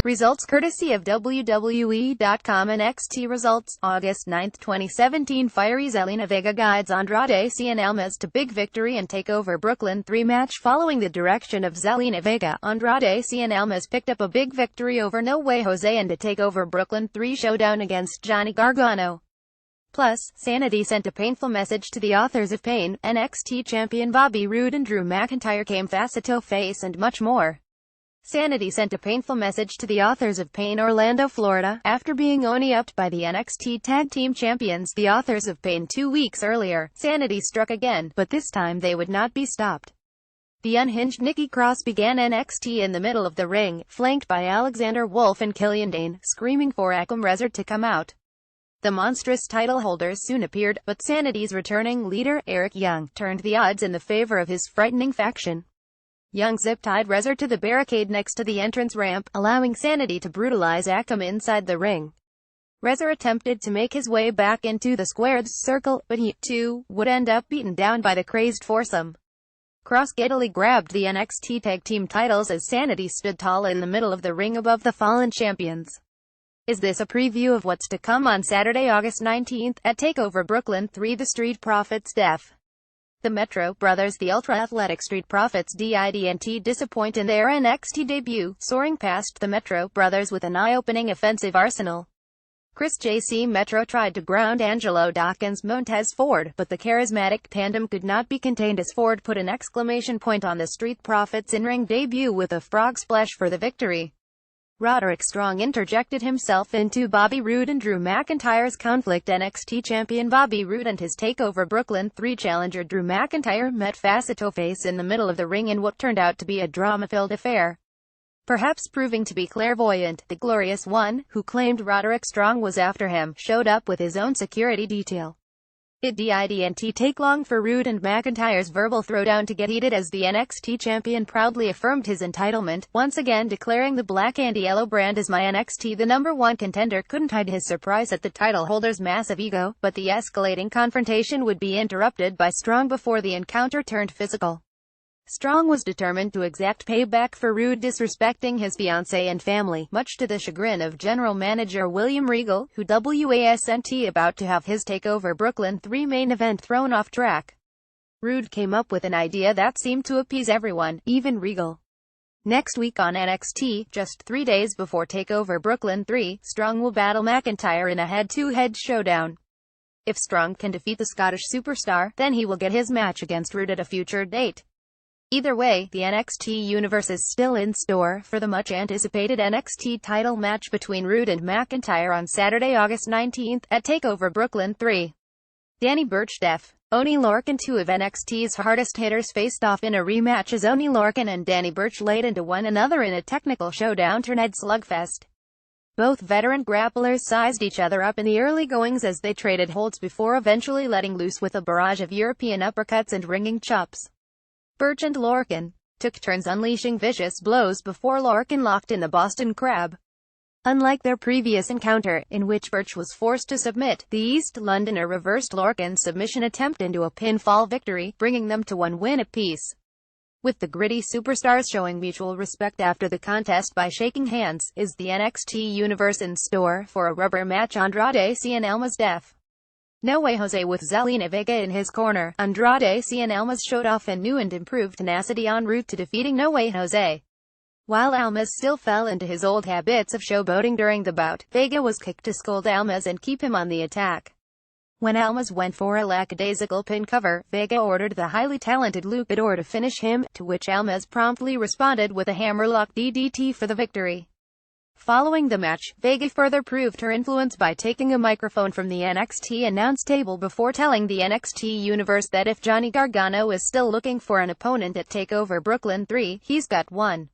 Results courtesy of WWE.com. NXT results, August 9, 2017. Fiery Zelina Vega guides Andrade Cien Almas to big victory and TakeOver Brooklyn 3 match. Following the direction of Zelina Vega, Andrade Cien Almas picked up a big victory over No Way Jose and a TakeOver Brooklyn 3 showdown against Johnny Gargano. Plus, Sanity sent a painful message to the authors of pain. NXT champion Bobby Roode and Drew McIntyre came face to face and much more. Sanity sent a painful message to the authors of Pain, Orlando, Florida, after being only-upped by the NXT Tag Team Champions, the authors of Pain. 2 weeks earlier, Sanity struck again, but this time they would not be stopped. The unhinged Nikki Cross began NXT in the middle of the ring, flanked by Alexander Wolf and Killian Dane, screaming for Akam Rezar to come out. The monstrous title holders soon appeared, but Sanity's returning leader, Eric Young, turned the odds in the favor of his frightening faction. Young zip-tied Rezar to the barricade next to the entrance ramp, allowing Sanity to brutalize Akam inside the ring. Rezar attempted to make his way back into the squared circle, but he, too, would end up beaten down by the crazed foursome. Cross giddily grabbed the NXT Tag Team titles as Sanity stood tall in the middle of the ring above the fallen champions. Is this a preview of what's to come on Saturday, August 19th, at TakeOver Brooklyn 3? The Street Profits def. The Metro Brothers, the ultra-athletic Street Profits, didn't disappoint in their NXT debut, soaring past the Metro Brothers with an eye-opening offensive arsenal. Chris J.C. Metro tried to ground Angelo Dawkins Montez Ford, but the charismatic tandem could not be contained as Ford put an exclamation point on the Street Profits' in-ring debut with a frog splash for the victory. Roderick Strong interjected himself into Bobby Roode and Drew McIntyre's conflict. NXT champion Bobby Roode and his TakeOver Brooklyn 3 challenger Drew McIntyre met face-to-face in the middle of the ring in what turned out to be a drama-filled affair. Perhaps proving to be clairvoyant, the Glorious One, who claimed Roderick Strong was after him, showed up with his own security detail. It didn't take long for Roode and McIntyre's verbal throwdown to get heated as the NXT champion proudly affirmed his entitlement, once again declaring the black and yellow brand as my NXT. The #1 contender couldn't hide his surprise at the title holder's massive ego, but the escalating confrontation would be interrupted by Strong before the encounter turned physical. Strong was determined to exact payback for Roode disrespecting his fiancée and family, much to the chagrin of general manager William Regal, who wasn't about to have his TakeOver Brooklyn 3 main event thrown off track. Roode came up with an idea that seemed to appease everyone, even Regal. Next week on NXT, just 3 days before TakeOver Brooklyn 3, Strong will battle McIntyre in a head-to-head showdown. If Strong can defeat the Scottish superstar, then he will get his match against Roode at a future date. Either way, the NXT universe is still in store for the much-anticipated NXT title match between Roode and McIntyre on Saturday, August 19th, at TakeOver Brooklyn 3. Danny Burch def. Oney Lorcan. 2 of NXT's hardest hitters faced off in a rematch as Oney Lorcan and Danny Burch laid into one another in a technical showdown-turned slugfest. Both veteran grapplers sized each other up in the early goings as they traded holds before eventually letting loose with a barrage of European uppercuts and ringing chops. Burch and Lorcan took turns unleashing vicious blows before Lorcan locked in the Boston Crab. Unlike their previous encounter, in which Burch was forced to submit, the East Londoner reversed Lorcan's submission attempt into a pinfall victory, bringing them to 1 win apiece. With the gritty superstars showing mutual respect after the contest by shaking hands, is the NXT universe in store for a rubber match? Andrade Cien Almas def. No Way Jose with Zelina Vega in his corner, Andrade Cien Almas showed off a new and improved tenacity en route to defeating No Way Jose. While Almas still fell into his old habits of showboating during the bout, Vega was quick to scold Almas and keep him on the attack. When Almas went for a lackadaisical pin cover, Vega ordered the highly talented luchador to finish him, to which Almas promptly responded with a hammerlock DDT for the victory. Following the match, Vega further proved her influence by taking a microphone from the NXT announce table before telling the NXT universe that if Johnny Gargano is still looking for an opponent at TakeOver Brooklyn 3, he's got one.